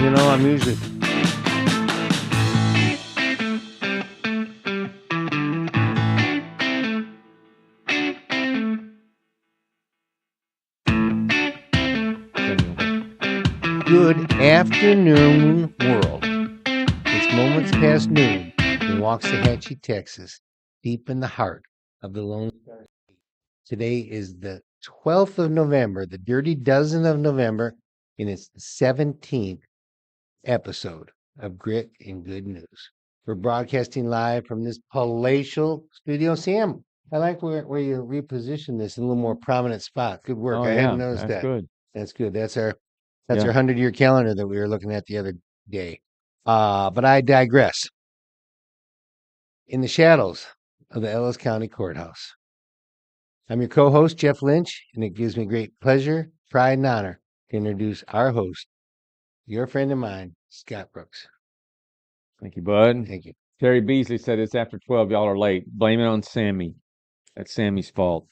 I'm usually good afternoon, world. It's moments past noon in Waxahachie, Texas, deep in the heart of the Lone Star State. Today is the 12th of November, the dirty dozen of November, and it's the 17th episode of Grit and Good News. We're broadcasting live from this palatial studio. Sam, I like where you repositioned this in a little more prominent spot. Good work. Oh I yeah, hadn't noticed that's that. good. That's good. That's our Yeah. 100-year calendar that we were looking at the other day. But I digress. In the shadows of the Ellis County Courthouse, I'm your co-host, Jeff Lynch, and it gives me great pleasure, pride, and honor to introduce our host, your friend of mine, Scott Brooks. Thank you, bud. Thank you. Terry Beasley said it's after 12. Y'all are late. Blame it on Sammy. That's Sammy's fault.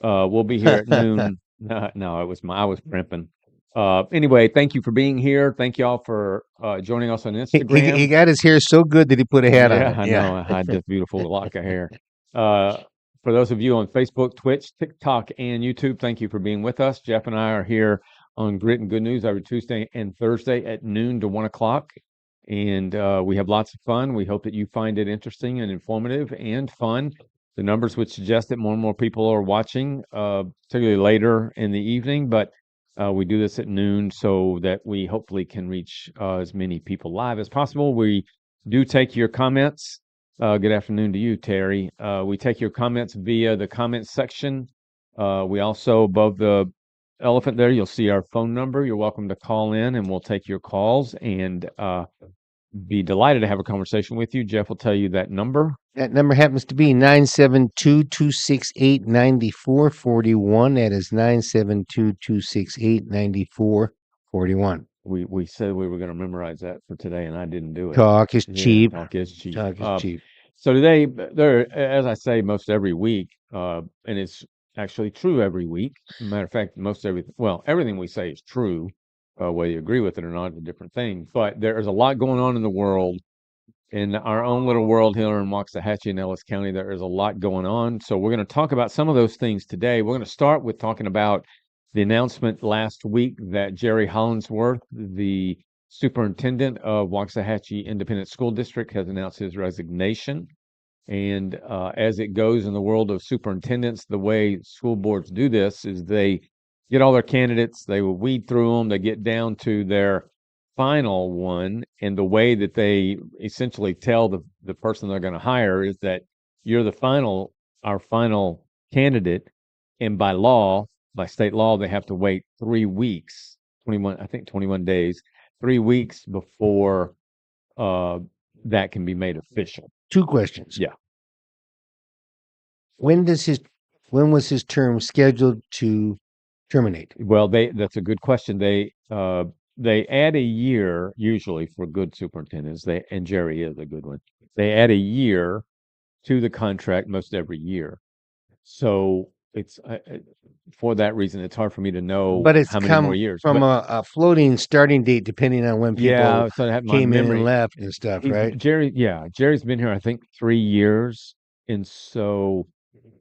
We'll be here at noon. No, I was primping. Anyway, thank you for being here. Thank y'all for joining us on He Instagram. got his hair so good that he put a hat on Yeah, it. I know. I had this beautiful lock of hair. For those of you on Facebook, Twitch, TikTok, and YouTube, thank you for being with us. Jeff and I are here on Grit and Good News every Tuesday and Thursday at noon to 1 o'clock. And we have lots of fun. We hope that you find it interesting and informative and fun. The numbers would suggest that more and more people are watching, particularly later in the evening. But we do this at noon so that we hopefully can reach as many people live as possible. We do take your comments. Good afternoon to you, Terry. We take your comments via the comments section. We also, above the elephant there, you'll see our phone number. You're welcome to call in and we'll take your calls and be delighted to have a conversation with you. Jeff will tell you that number. That number happens to be 972-268-9441. That is 972-268-9441. We said we were going to memorize that for today, and I didn't do it. Talk is cheap. Talk is cheap. Talk is cheap. So today, as I say, most every week, and it's actually true every week. Matter of fact, everything we say is true. Whether you agree with it or not is a different thing. But there is a lot going on in the world. In our own little world here in Waxahachie and Ellis County, there is a lot going on. So we're going to talk about some of those things today. We're going to start with talking about the announcement last week that Jerry Hollingsworth, the superintendent of Waxahachie Independent School District, has announced his resignation. And as it goes in the world of superintendents, the way school boards do this is they get all their candidates, they will weed through them, they get down to their final one, and the way that they essentially tell the person they're going to hire is that you're our final candidate, and by state law, they have to wait 3 weeks, 21 days, 3 weeks before that can be made official. 2 questions. Yeah. When was his term scheduled to terminate? Well, that's a good question. They add a year usually for good superintendents. And Jerry is a good one. They add a year to the contract most every year. So it's for that reason, it's hard for me to know But it's how many more years. From a floating starting date, depending on when people came in and left and stuff, right? Jerry's been here, I think, 3 years. And so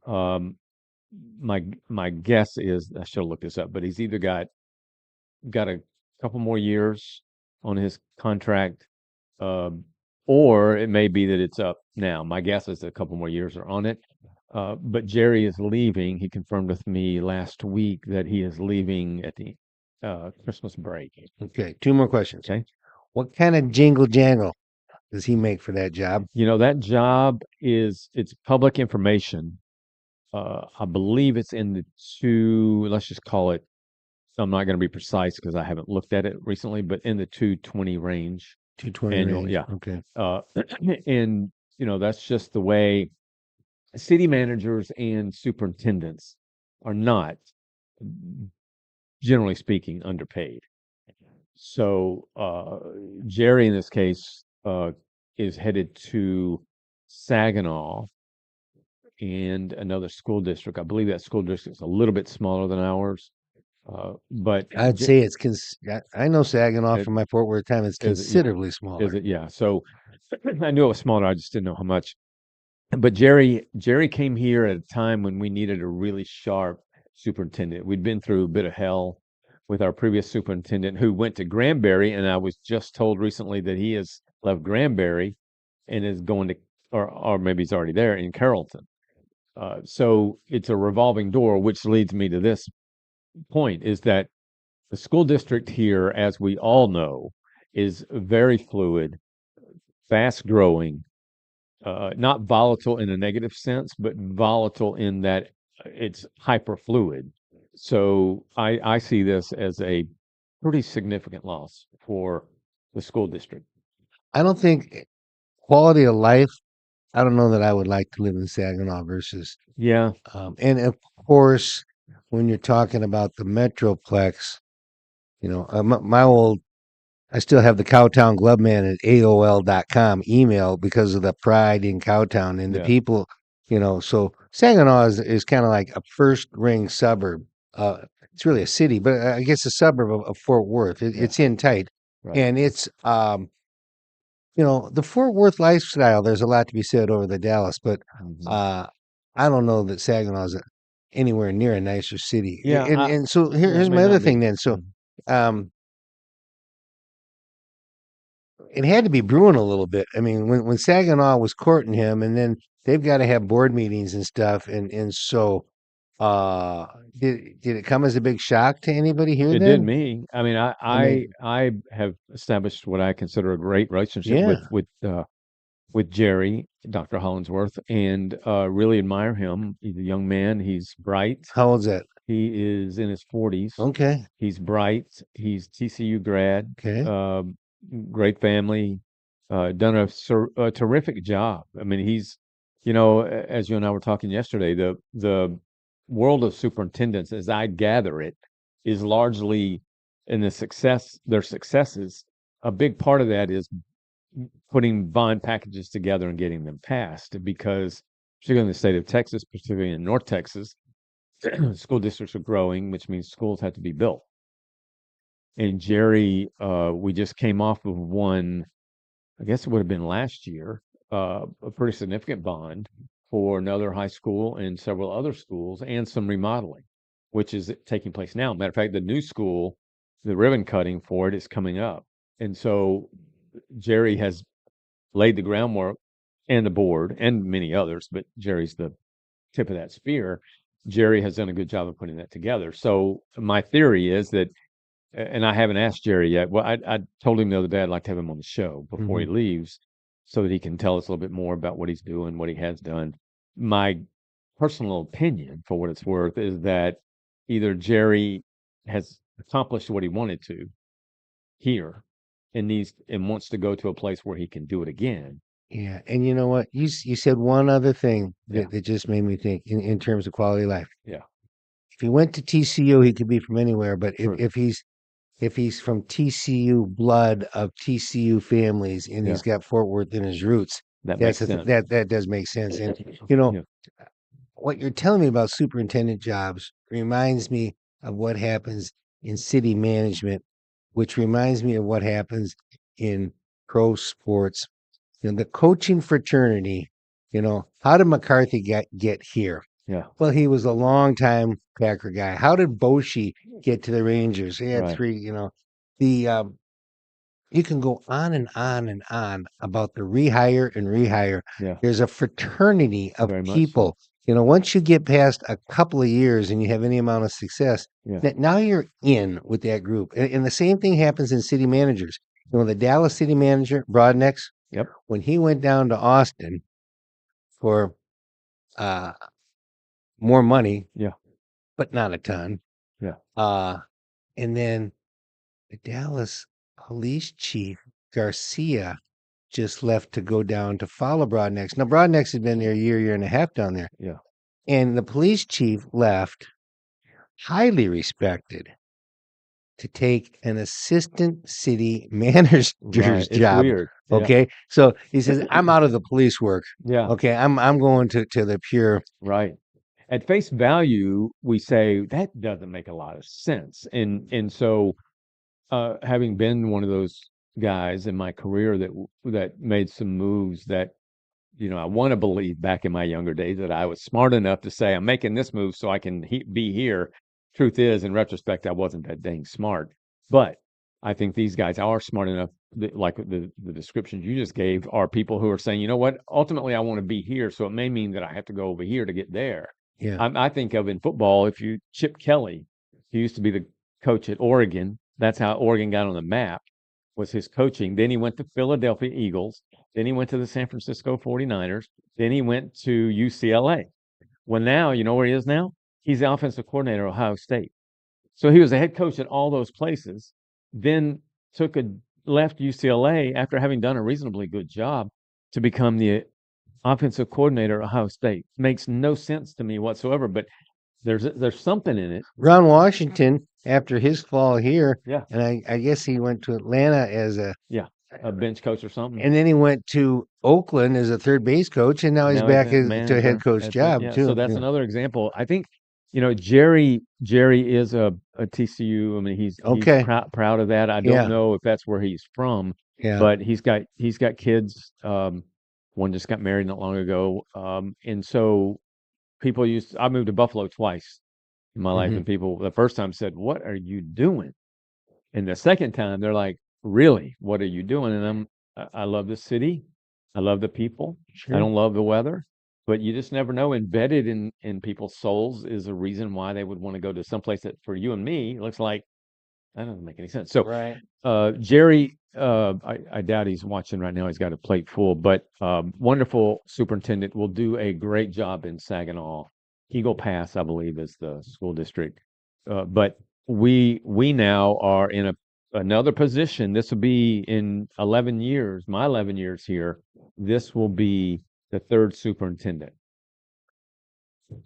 my guess is, I should look this up, but he's either got a couple more years on his contract, or it may be that it's up now. My guess is a couple more years are on it. But Jerry is leaving. He confirmed with me last week that he is leaving at the Christmas break. Okay, 2 more questions. Okay. What kind of jingle jangle does he make for that job? That job it's public information. I believe it's in the let's just call it, I'm not going to be precise because I haven't looked at it recently, but in the 220 range. 220 annual, range. yeah. Okay. And that's just the way city managers and superintendents are not, generally speaking, underpaid. So Jerry, in this case, is headed to Saginaw and another school district. I believe that school district is a little bit smaller than ours. But I'd say it's I know Saginaw it, from my Fort Worth time. It's is it, yeah, considerably is smaller. it, yeah. So I knew it was smaller. I just didn't know how much. But Jerry came here at a time when we needed a really sharp superintendent. We'd been through a bit of hell with our previous superintendent who went to Granbury, and I was just told recently that he has left Granbury and is going to, or maybe he's already there in Carrollton. So it's a revolving door, which leads me to this point: is that the school district here, as we all know, is very fluid, fast growing, not volatile in a negative sense, but volatile in that it's hyper fluid. So I see this as a pretty significant loss for the school district. I don't think quality of life. I don't know that I would like to live in Saginaw versus, Yeah, and of course, when you're talking about the Metroplex, my old, I still have the Cowtown Gloveman at AOL.com email because of the pride in Cowtown and the yeah, people, so Saginaw is kind of like a first ring suburb. It's really a city, but I guess a suburb of Fort Worth. yeah, It's in tight, right. and it's, the Fort Worth lifestyle, there's a lot to be said over the Dallas, but Mhm. uh, I don't know that Saginaw is anywhere near a nicer city. Yeah, And so yeah, it here's may my other not thing be. then. So Mhm. um, it had to be brewing a little bit. I mean, when Saginaw was courting him, and then they've got to have board meetings and stuff, and so uh, did it come as a big shock to anybody here It did then? me. I mean, I mean, I have established what I consider a great relationship yeah. with Jerry, Dr. Hollingsworth, and really admire him. He's a young man. He's bright. How old's that? He is in his 40s. Okay. He's bright. He's TCU grad. Okay. Uh, Great family. Done a terrific job. I mean, he's, as you and I were talking yesterday, the world of superintendents, as I gather it, is largely in their successes. A big part of that is putting bond packages together and getting them passed because, particularly in the state of Texas, particularly in North Texas, school districts are growing, which means schools have to be built. And Jerry, we just came off of one, I guess it would have been last year, a pretty significant bond for another high school and several other schools and some remodeling, which is taking place now. Matter of fact, the new school, the ribbon cutting for it is coming up. And so Jerry has laid the groundwork and the board and many others, but Jerry's the tip of that spear. Jerry has done a good job of putting that together. So my theory is that, and I haven't asked Jerry yet. Well, I told him the other day I'd like to have him on the show before he Hmm. leaves, so that he can tell us a little bit more about what he's doing, what he has done. My personal opinion, for what it's worth, is that either Jerry has accomplished what he wanted to here and wants to go to a place where he can do it again. Yeah, and you know what? You said one other thing Yeah, that just made me think in terms of quality of life. yeah, If he went to TCU, he could be from anywhere, but true. if he's from TCU blood of TCU families and Yeah, he's got Fort Worth in his roots, that makes sense. that does make sense. And you know Yeah, what you're telling me about superintendent jobs reminds me of what happens in city management, which reminds me of what happens in pro sports. The coaching fraternity, how did McCarthy get here? yeah, Well, he was a long time Packer guy. How did Boshi get to the Rangers? He had right. three, the you can go on and on and on about the rehire and rehire. Yeah, There's a fraternity of very much so. people. Once you get past a couple of years and you have any amount of success, Yeah. now you're in with that group. And the same thing happens in city managers. The Dallas city manager, Broadnex, Yep. when he went down to Austin for uh, more money, Yeah. but not a ton, Yeah. uh, and then the Dallas police chief, Garcia, just left to go down to follow Broadnex. Now, Broadnex had been there a year and a half down there. Yeah. And the police chief left, highly respected, to take an assistant city manager's Right. It's job. weird. Yeah. Okay. So he says, I'm out of the police work. Yeah. Okay. I'm going to the pure. Right. at face value, we say that doesn't make a lot of sense. And so, having been one of those guys in my career that made some moves that, I want to believe back in my younger days that I was smart enough to say, I'm making this move so I can be here. Truth is, in retrospect, I wasn't that dang smart. But I think these guys are smart enough, like the descriptions you just gave, are people who are saying, you know what, ultimately, I want to be here. So it may mean that I have to go over here to get there. Yeah. I think of in football, if you, Chip Kelly, who used to be the coach at Oregon, that's how Oregon got on the map, was his coaching. Then he went to Philadelphia Eagles. Then he went to the San Francisco 49ers. Then he went to UCLA. Well, now, you know where he is now? He's the offensive coordinator at Ohio State. So he was the head coach at all those places, then left UCLA after having done a reasonably good job to become the offensive coordinator at Ohio State. Makes no sense to me whatsoever, but there's something in it. Ron Washington, after his fall here, Yeah. and I guess he went to Atlanta as a bench coach or something. And then he went to Oakland as a third base coach, and now he's back to a head coach job too. So that's another example. I think Jerry is a TCU. I mean, he's proud of that. I don't know if that's where he's from, but he's got kids. One just got married not long ago, and so I moved to Buffalo twice in my life, and people the first time said, "What are you doing?" And the second time they're like, "Really? What are you doing?" And I love the city. I love the people. Sure. I don't love the weather, but you just never know. Embedded in people's souls is a reason why they would want to go to someplace that for you and me looks like that doesn't make any sense. So, Jerry, I doubt he's watching right now. He's got a plate full, but wonderful superintendent, will do a great job in Saginaw. Eagle Pass, I believe, is the school district. But we now are in another position. This will be in 11 years, my 11 years here. This will be the third superintendent.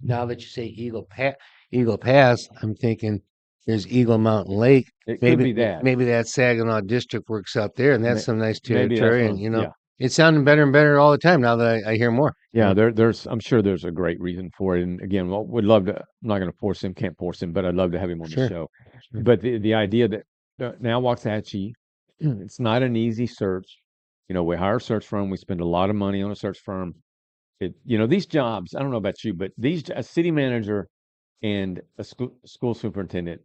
Now that you say Eagle Pass, I'm thinking there's Eagle Mountain Lake. It could be that. Maybe that Saginaw district works out there, and that's some nice territory. And it's sounding better and better all the time now that I hear more. Yeah, I'm sure there's a great reason for it. And again, would love to. I'm not going to can't force him, but I'd love to have him on the show. Sure. But the idea that now Waxahachie, it's not an easy search. We hire a search firm. We spend a lot of money on a search firm. These jobs. I don't know about you, but a city manager and a school superintendent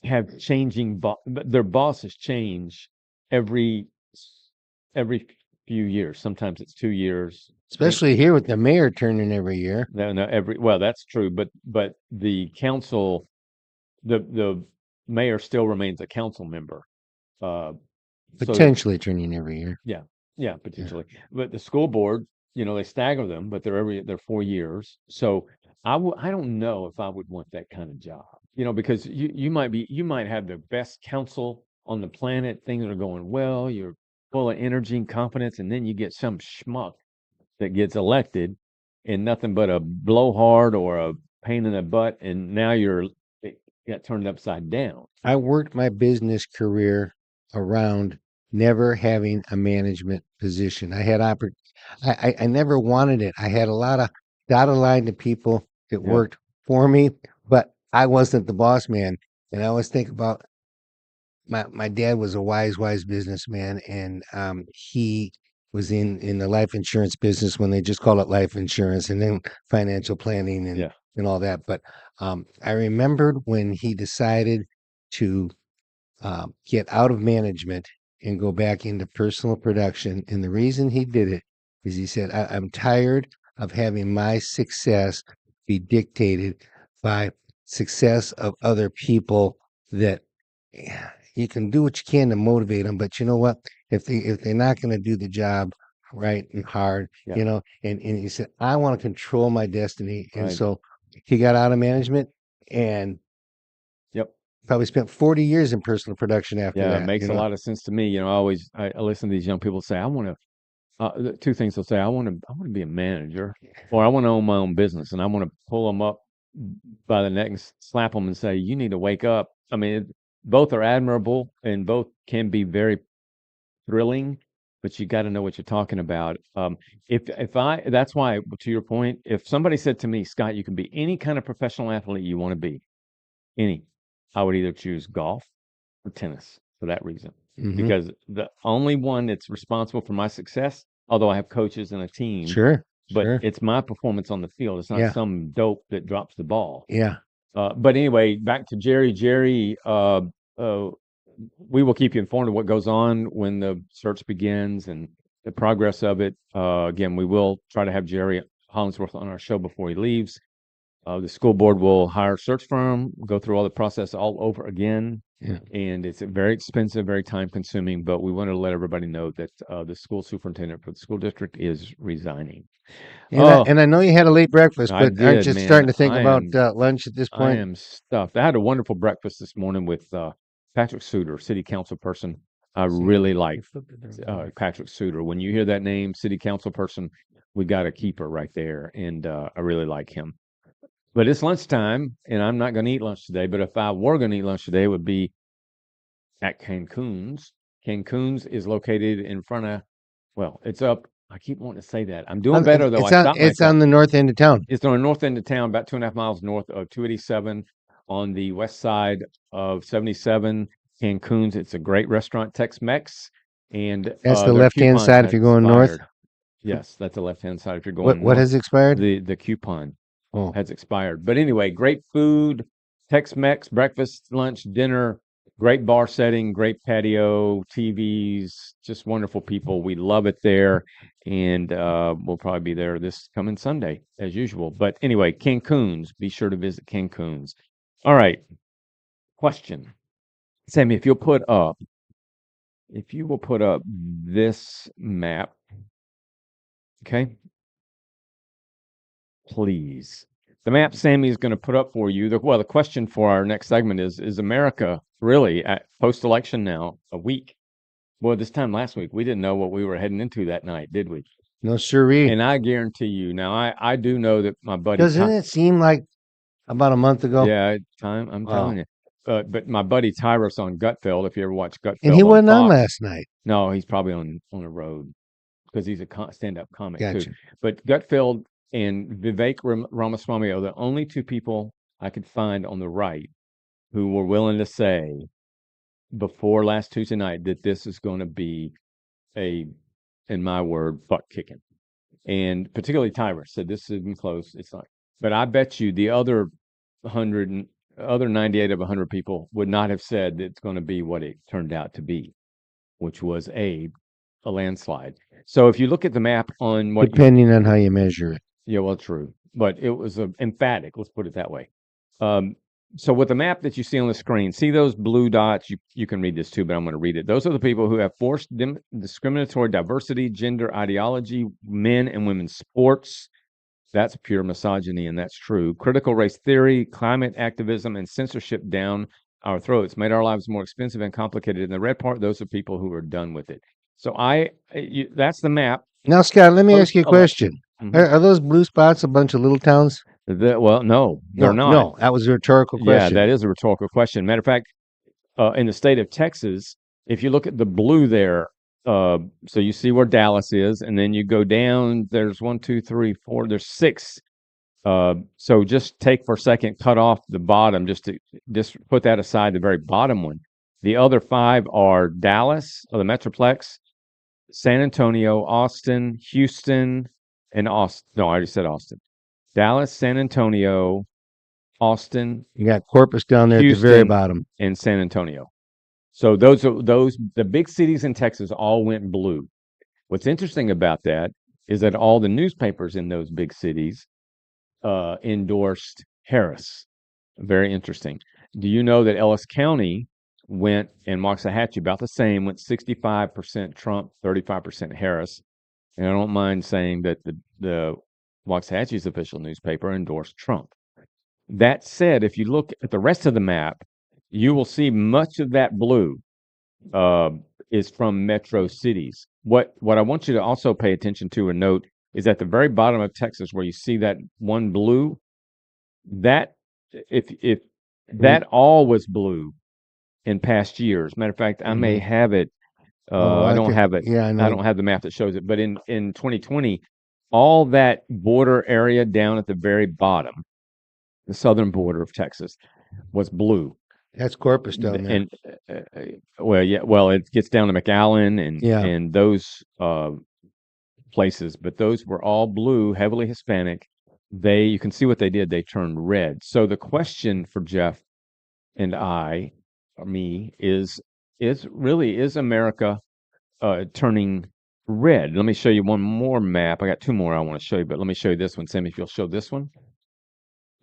have changing. Their bosses change every few years. Sometimes it's 2 years. Especially here with the mayor turning every year. Well, that's true. But the council, the mayor still remains a council member. Potentially turning every year. Yeah, potentially. Yeah. But the school board, they stagger them, but they're 4 years. So I don't know if I would want that kind of job, because you might have the best council on the planet. Things are going well. You're full of energy and confidence, and then you get some schmuck that gets elected and nothing but a blowhard or a pain in the butt, and now it got turned upside down. I worked my business career around never having a management position. I had I never wanted it. I had a lot of dotted line to people that worked for me, but I wasn't the boss man. And I always think about my dad was a wise businessman, and he was in the life insurance business when they just called it life insurance, and then financial planning and all that. But I remembered when he decided to get out of management and go back into personal production. And the reason he did it is he said, I'm tired of having my success be dictated by success of other people, that you can do what you can to motivate them, but you know what? If they're not going to do the job right and hard, and he said, I want to control my destiny. And so he got out of management and probably spent 40 years in personal production after that. Yeah, it makes a lot of sense to me. I listen to these young people say, I want to, two things they'll say, I want to be a manager, or I want to own my own business, and I want to pull them up by the neck and slap them and say, you need to wake up. I mean, both are admirable and both can be very thrilling. but you got to know what you're talking about. That's why, to your point, if somebody said to me, Scott, you can be any kind of professional athlete you want to be, I would either choose golf or tennis for that reason. Mhm. Because the only one that's responsible for my success, although I have coaches and a team, Sure. but Sure. it's my performance on the field. It's not Yeah. some dope that drops the ball. Yeah. But anyway, back to Jerry. Jerry, we will keep you informed of what goes on when the search begins and the progress of it. Again, we will try to have Jerry Hollingsworth on our show before he leaves. The school board will hire a search firm, go through all the process all over again. Yeah. And it's very expensive, very time consuming, but we want to let everybody know that the school superintendent for the school district is resigning. And I know you had a late breakfast, I but aren't did, you man. starting to think I about am- lunch at this I point? am stuffed. I had a wonderful breakfast this morning with Patrick Suter, city council person. I really like Patrick Suter. When you hear that name, city council person, we got a keeper right there, and I really like him. But it's lunchtime, and I'm not going to eat lunch today. But if I were going to eat lunch today, it would be at Cancun's. Cancun's is located in front of, well, it's up. I keep wanting to say that. I'm doing better, though. I stopped It's myself. on the north end of town. It's on the north end of town, about 2.5 miles north of 287 on the west side of 77. Cancun's. It's a great restaurant, Tex-Mex. And That's the their left-hand coupon side has if you're going north. expired. Yes, that's the left-hand side if you're going What north. has expired? The coupon Oh, has expired. But anyway, great food, Tex-Mex, breakfast, lunch, dinner, great bar setting, great patio, TVs, just wonderful people. We love it there. And we'll probably be there this coming Sunday, as usual. But anyway, Cancun's. Be sure to visit Cancun's. All right. Question. Sammy, if you will put up this map, okay? Please. The map Sammy is going to put up for you. The question for our next segment is America really at post-election now a week? Well, this time last week, we didn't know what we were heading into that night, did we? no siree. And I guarantee you, now I do know that my buddy Doesn't it seem like about a month ago? Yeah, time, I'm telling you. But my buddy Tyrus on Gutfeld, if you ever watch Gutfeld And he wasn't on Fox, last night. no, he's probably on the road because he's a stand-up comic Gotcha. too. But Gutfeld and Vivek Ramaswamy are the only two people I could find on the right who were willing to say before last Tuesday night that this is going to be a, in my word, butt kicking. And particularly Tyrus said this isn't close. It's not. But I bet you the other 98 of 100 people would not have said that it's going to be what it turned out to be, which was a landslide. So if you look at the map on what Depending on how you measure it. yeah, well, true, but it was emphatic. Let's put it that way. So with the map that you see on the screen, see those blue dots? You can read this too, but I'm going to read it. Those are the people who have forced discriminatory diversity, gender ideology, men and women's sports. That's pure misogyny, and that's true. Critical race theory, climate activism, and censorship down our throats made our lives more expensive and complicated. In the red part, those are people who are done with it. So that's the map. Now, Scott, let me ask you a question. Mhm. Are those blue spots a bunch of little towns? Well, no, they're not. No, that was a rhetorical question. Yeah, that is a rhetorical question. Matter of fact, in the state of Texas, if you look at the blue there, so you see where Dallas is, and then you go down, there's 1, 2, 3, 4, there's 6. So just take for a second, cut off the bottom, just put that aside, the very bottom one. The other 5 are Dallas, or the Metroplex, San Antonio, Austin, Houston, and Austin. No, I already said Austin. Dallas, San Antonio, Austin. You got Corpus down there Houston, at the very bottom. And San Antonio. So the big cities in Texas all went blue. What's interesting about that is that all the newspapers in those big cities endorsed Harris. Very interesting. Do you know that Ellis County went, and Waxahachie about the same, went 65% Trump, 35% Harris. And I don't mind saying that the Waxahachie's official newspaper endorsed Trump. That said, if you look at the rest of the map, you will see much of that blue is from metro cities. What I want you to also pay attention to and note is at the very bottom of Texas, where you see that one blue, that if that all was blue in past years. Matter of fact, I may have it I don't have it. Yeah, I I know. don't have the map that shows it. But in 2020, all that border area down at the very bottom, the southern border of Texas, was blue. That's Corpus down there. And well, it gets down to McAllen Yeah. and those places, but those were all blue, heavily Hispanic. You can see what they did. They turned red. So the question for Jeff and me, is America turning red? Let me show you one more map. I got two more I want to show you, but let me show you this one, Sam. If you'll show this one,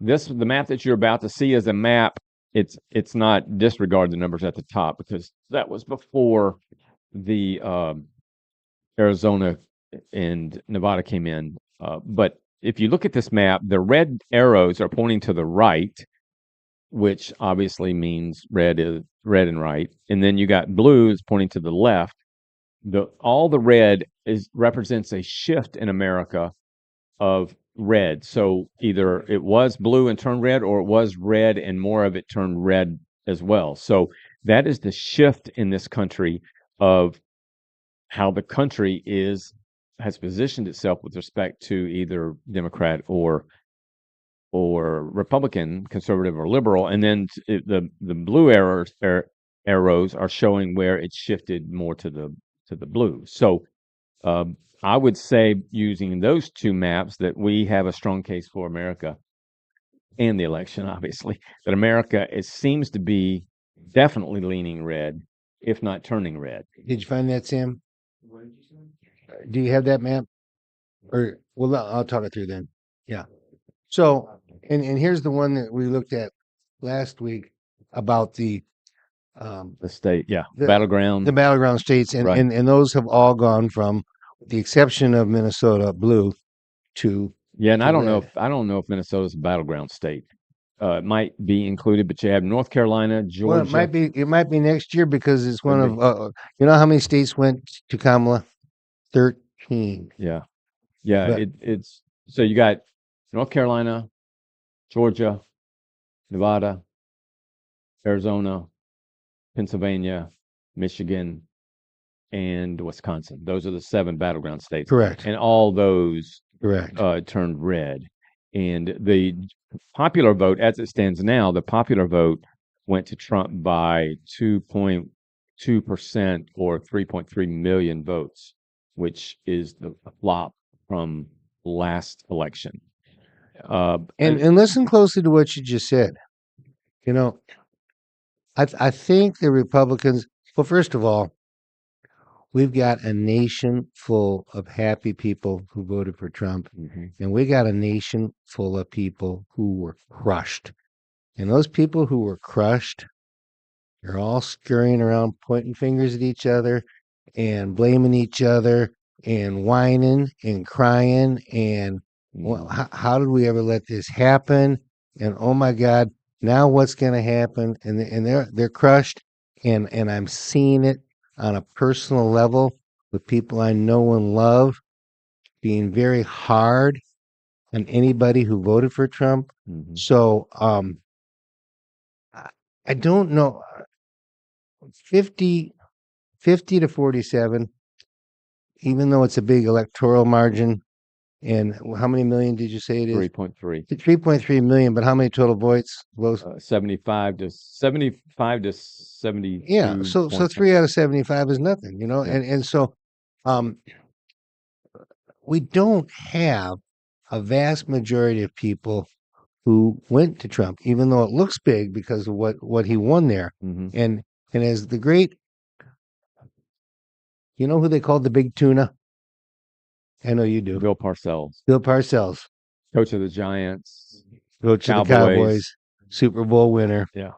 the map that you're about to see is a map. It's not, disregard the numbers at the top because that was before the Arizona and Nevada came in. But if you look at this map, the red arrows are pointing to the right, which obviously means red and right. And then you got blues pointing to the left. All the red represents a shift in America of red. So either it was blue and turned red, or it was red and more of it turned red as well. So that is the shift in this country of how the country has positioned itself with respect to either Democrat or Republican, conservative or liberal. And then the blue arrows are showing where it shifted more to the blue. So I would say, using those two maps, that we have a strong case for America and the election, obviously, that America seems to be definitely leaning red, if not turning red. Did you find that, Sam? Do you have that map? Or well, I'll talk it through then. Yeah. So, and here's the one that we looked at last week about the state, the the battleground states, and, Right. and those have all gone from, with the exception of Minnesota, blue to and I don't know red. if Minnesota's a battleground state. It might be included, but you have North Carolina, Georgia. Well, it might be next year because it's one of you know how many states went to Kamala? 13. Yeah. But- It's so you got North Carolina, Georgia, Nevada, Arizona, Pennsylvania, Michigan, and Wisconsin. Those are the 7 battleground states. Correct. And all those turned red. And the popular vote, as it stands now, the popular vote went to Trump by 2.2% or 3.3 million votes, which is the flop from last election. And listen closely to what you just said. You know, I think the Republicans, well, first of all, we've got a nation full of happy people who voted for Trump, and we got a nation full of people who were crushed. And those people who were crushed, they're all scurrying around, pointing fingers at each other and blaming each other and whining and crying. And well, how did we ever let this happen? And oh my God, now what's going to happen? And they're crushed. And I'm seeing it on a personal level with people I know and love being very hard on anybody who voted for Trump. So I don't know. 50 to 47, even though it's a big electoral margin. And how many million did you say it is? 3.3. 3.3 million, but how many total votes? 75 to 72. Yeah, so 3 out of 75 is nothing, you know. Yeah. And so we don't have a vast majority of people who went to Trump, even though it looks big because of what he won there. And as the great, you know who they called the big tuna? I know you do. Bill Parcells. Coach of the Giants. Coach of the Cowboys. Super Bowl winner. Yeah.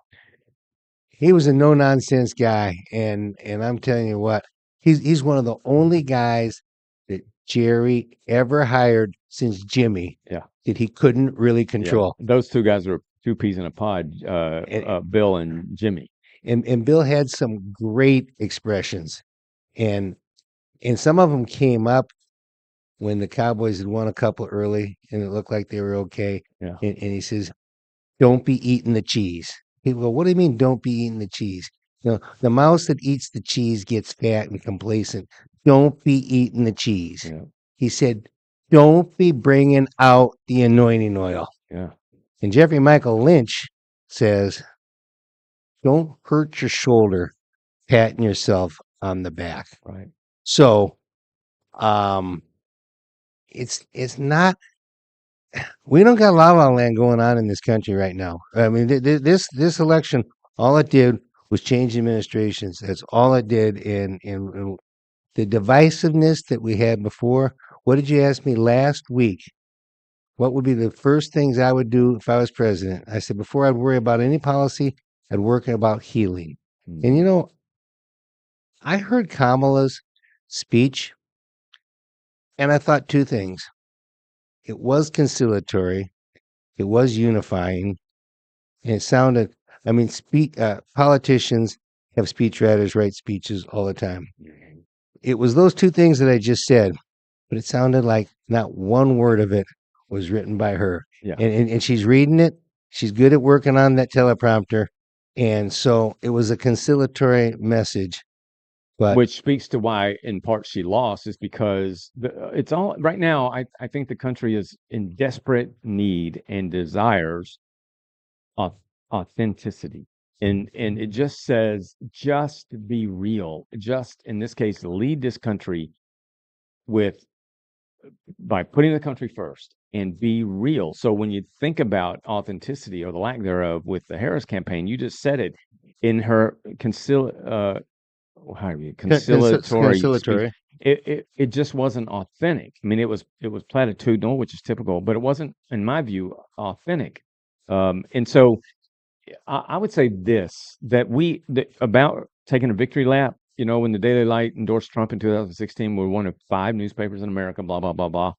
He was a no-nonsense guy. And I'm telling you what, he's one of the only guys that Jerry ever hired since Jimmy that he couldn't really control. Yeah. Those two guys are 2 peas in a pod, Bill and Jimmy. And Bill had some great expressions. And some of them came up when the Cowboys had won a couple early and it looked like they were okay. Yeah. And he says, "Don't be eating the cheese." People go, "What do you mean, don't be eating the cheese?" The mouse that eats the cheese gets fat and complacent. Don't be eating the cheese. Yeah. He said, don't be bringing out the anointing oil. Yeah. And Jeffrey Michael Lynch says, don't hurt your shoulder patting yourself on the back. Right. So it's not, we don't got la la land going on in this country right now. I mean, this election, all it did was change administrations. That's all it did. And the divisiveness that we had before. What did you ask me last week? What would be the first things I would do if I was president? I said, before I'd worry about any policy, I'd work about healing. And you know, I heard Kamala's speech and I thought two things. It was conciliatory, it was unifying, and it sounded, I mean, politicians have speechwriters write speeches all the time. It was those two things that I just said, but it sounded like not one word of it was written by her. Yeah. And she's reading it. She's good at working on that teleprompter. And so it was a conciliatory message. But Which speaks to why, in part, she lost, is because it's all right now. I think the country is in desperate need and desires authenticity, and it just says, just be real. Just in this case, lead this country by putting the country first and be real. So when you think about authenticity or the lack thereof with the Harris campaign, you just said it in her conciliatory speech. It just wasn't authentic. I mean, it was platitudinal, which is typical, but it wasn't, in my view, authentic. And so I would say this, that about taking a victory lap. You know, when the Daily Light endorsed Trump in 2016, we're one of 5 newspapers in America, blah, blah, blah, blah.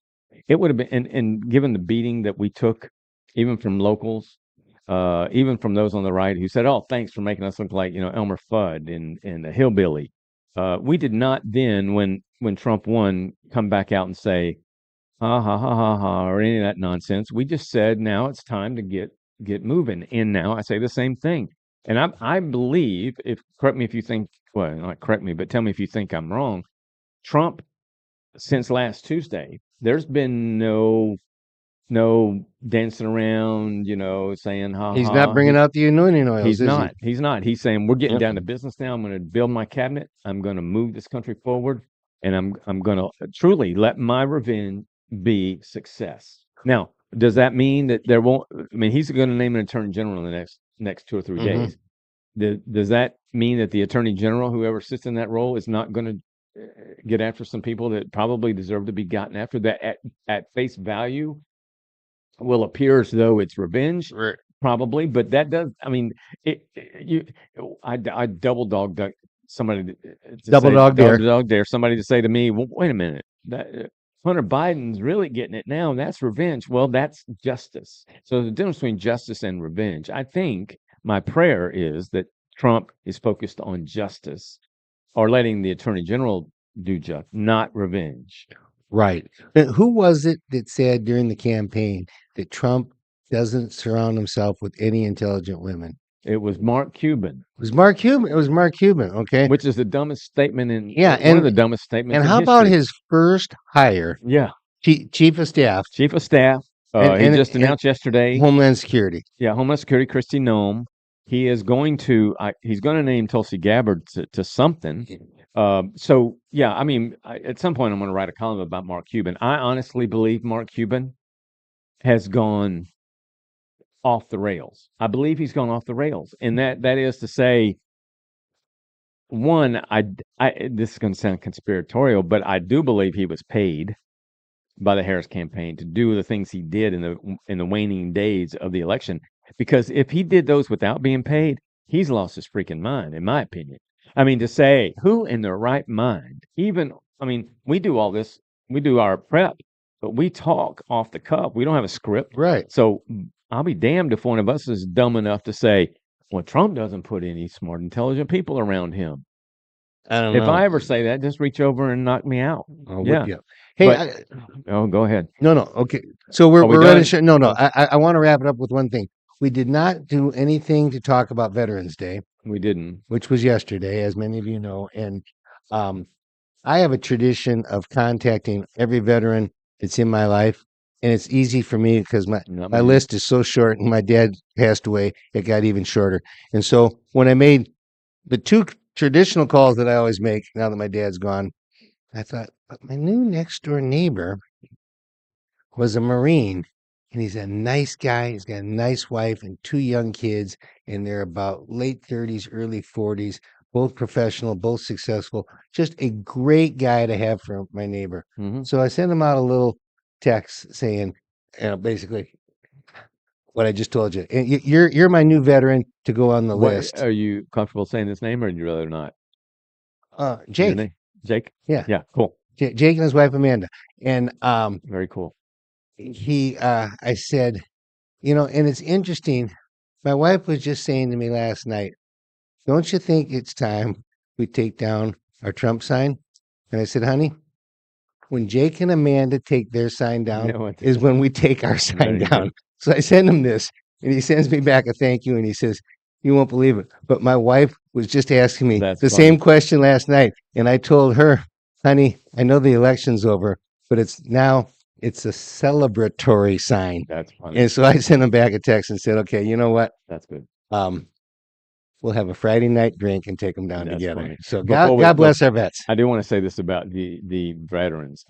It would have been, and given the beating that we took, even from locals, even from those on the right who said, "Oh, thanks for making us look like, Elmer Fudd and the hillbilly." We did not then, when Trump won, come back out and say, "Ha ha ha ha ha," or any of that nonsense. We just said, now it's time to get moving. And now I say the same thing. And I believe, correct me if you think, well, not correct me, but tell me if you think I'm wrong. Trump, since last Tuesday, there's been no dancing around, saying, ha, he's ha. not bringing out the anointing oils. He's is not. He? He's not. He's saying, we're getting Yep. down to business now. I'm going to build my cabinet. I'm going to move this country forward, and I'm going to truly let my revenge be success. Now, does that mean that there won't? I mean, he's going to name an attorney general in the next 2 or 3 days. Does that mean that the attorney general, whoever sits in that role, is not going to get after some people that probably deserve to be gotten after? That at face value will appear as though it's revenge, Right. probably, but that does. I mean, I double dog somebody Double dog dare somebody to say to me, "Well, wait a minute, that Hunter Biden's really getting it now, and that's revenge." Well, that's justice. So the difference between justice and revenge, I think, my prayer is that Trump is focused on justice, or letting the attorney general do justice, not revenge. Right. Who was it that said during the campaign that Trump doesn't surround himself with any intelligent women? It was Mark Cuban. It was Mark Cuban. It was Mark Cuban. Okay. Which is the dumbest statement one of the dumbest statements. And in how history. about his first hire? Yeah, Chief of Staff. Chief of Staff. He just announced yesterday. Homeland Security. Yeah, Homeland Security. Kristi Noem. He is going to. He's going to name Tulsi Gabbard to something. So yeah, I mean, at some point I'm going to write a column about Mark Cuban. I honestly believe Mark Cuban has gone off the rails. I believe he's gone off the rails, and that is to say, one, this is going to sound conspiratorial, but I do believe he was paid by the Harris campaign to do the things he did in the waning days of the election. Because if he did those without being paid, he's lost his freaking mind, in my opinion. I mean, to say, who in their right mind, we do all this, we do our prep, but we talk off the cuff. We don't have a script. Right. So I'll be damned if one of us is dumb enough to say, well, Trump doesn't put any smart, intelligent people around him. I don't know. If I ever say that, just reach over and knock me out. I'll Yeah. whip you up. Hey, go ahead. No. Okay. So we're we ready. done? I want to wrap it up with one thing. We did not do anything to talk about Veterans Day. We didn't. which was yesterday, as many of you know. And um, I have a tradition of contacting every veteran that's in my life. And it's easy for me because Not my me. list is so short, and my dad passed away. It got even shorter. And so when I made the two traditional calls that I always make now that my dad's gone, I thought, but my new next door neighbor was a Marine, and he's a nice guy. He's got a nice wife and two young kids, and they're about late 30s, early 40s, both professional, both successful. Just a great guy to have for my neighbor. Mhm. So I sent him out a little text saying, basically what I just told you. And you're my new veteran to go on the What list. are you comfortable saying this name, or would you rather not? Your Jake. name? Jake? Yeah. Yeah, cool. Jake and his wife Amanda. And Very cool. I said, and it's interesting. My wife was just saying to me last night, don't you think it's time we take down our Trump sign? And I said, honey, when Jake and Amanda take their sign down know what is when we take our sign Very down. good. So I send him this, and he sends me back a thank you, and he says, you won't believe it, but my wife was just asking me That's the funny. same question last night, and I told her, honey, I know the election's over, but it's a celebratory sign. That's funny. And so I sent him back a text and said, okay, you know what? That's good. We'll have a Friday night drink and take them down That's together. funny. So Before God bless our vets. I do want to say this about the veterans.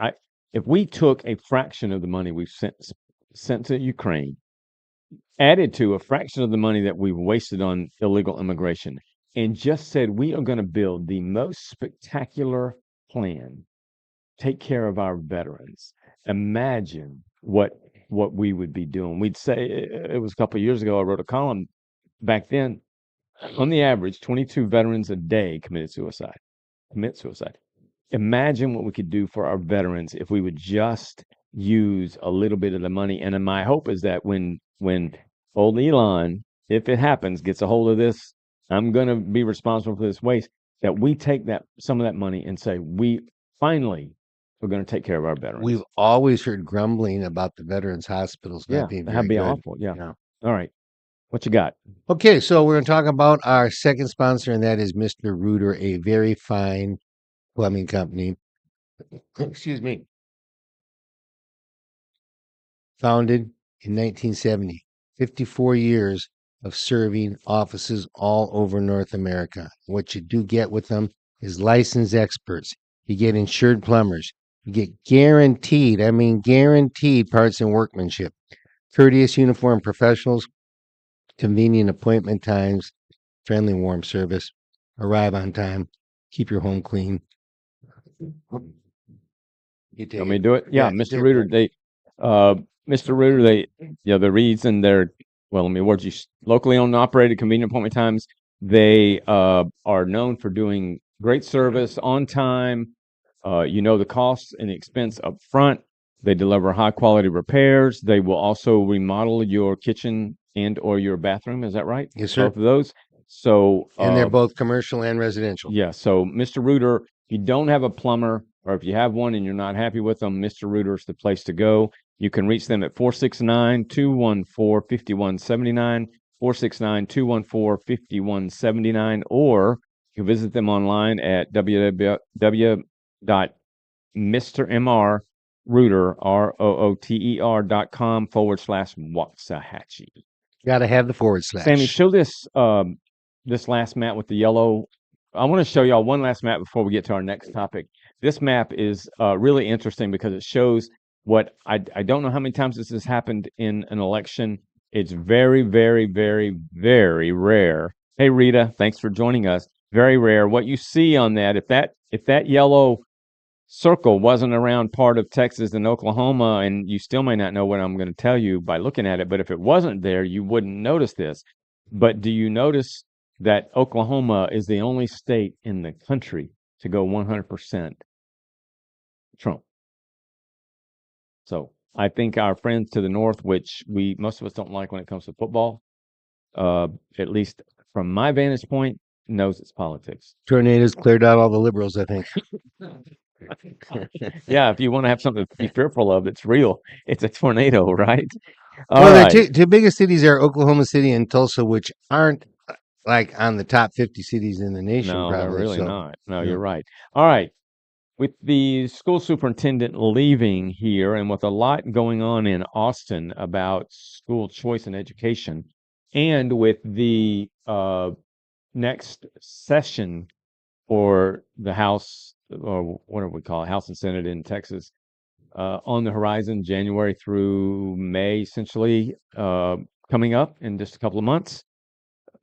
If we took a fraction of the money we've sent to Ukraine, added to a fraction of the money that we've wasted on illegal immigration, and just said we are going to build the most spectacular plan, take care of our veterans. Imagine what we would be doing. We'd say it was a couple of years ago. I wrote a column back then. On the average, 22 veterans a day commit suicide. Imagine what we could do for our veterans if we would just use a little bit of the money. And then my hope is that when old Elon, if it happens, gets a hold of this, I'm going to be responsible for this waste, that we take some of that money and say, we're going to take care of our veterans. We've always heard grumbling about the veterans hospitals not being very that'd be good. awful. Yeah. All right. What you got? Okay, so we're going to talk about our second sponsor, and that is Mr. Rooter, a very fine plumbing company. Excuse me. Founded in 1970, 54 years of serving offices all over North America. What you do get with them is licensed experts. You get insured plumbers. You get guaranteed parts and workmanship. Courteous uniform professionals, convenient appointment times, friendly warm service. Arrive on time. Keep your home clean. You Want me to do it? Yeah, Mr. Rooter, the reason they're, well, let me word you, locally owned and operated, convenient appointment times. They are known for doing great service on time. The costs and the expense up front. They deliver high quality repairs. They will also remodel your kitchen and or your bathroom. Is that right? Yes, sir. Both of those. So and they're both commercial and residential. Yeah. So Mr. Rooter, if you don't have a plumber, or if you have one and you're not happy with them, Mr. Rooter is the place to go. You can reach them at 469-214-5179, 469-214-5179, or you visit them online at www.mrrooter.com/Waxahachie. Got to have the / Sammy, show this this last map with the yellow. I want to show y'all one last map before we get to our next topic. This map is really interesting because it shows what I don't know how many times this has happened in an election. It's very, very, very, very rare. Hey, Rita, thanks for joining us. Very rare. What you see on that, if that yellow circle wasn't around part of Texas and Oklahoma, and you still may not know what I'm going to tell you by looking at it, but if it wasn't there, you wouldn't notice this. But do you notice that Oklahoma is the only state in the country to go 100% Trump? So I think our friends to the north, which most of us don't like when it comes to football, at least from my vantage point, knows its politics. Tornadoes cleared out all the liberals, I think. Yeah, if you want to have something to be fearful of, it's real. It's a tornado, right? The two biggest cities are Oklahoma City and Tulsa, which aren't like on the top 50 cities in the nation, No, they're probably. really So, not. No, you you're know. right. All right. With the school superintendent leaving here and with a lot going on in Austin about school choice and education, and with the next session for the House, or whatever we call it, House and Senate in Texas, on the horizon, January through May, essentially, coming up in just a couple of months.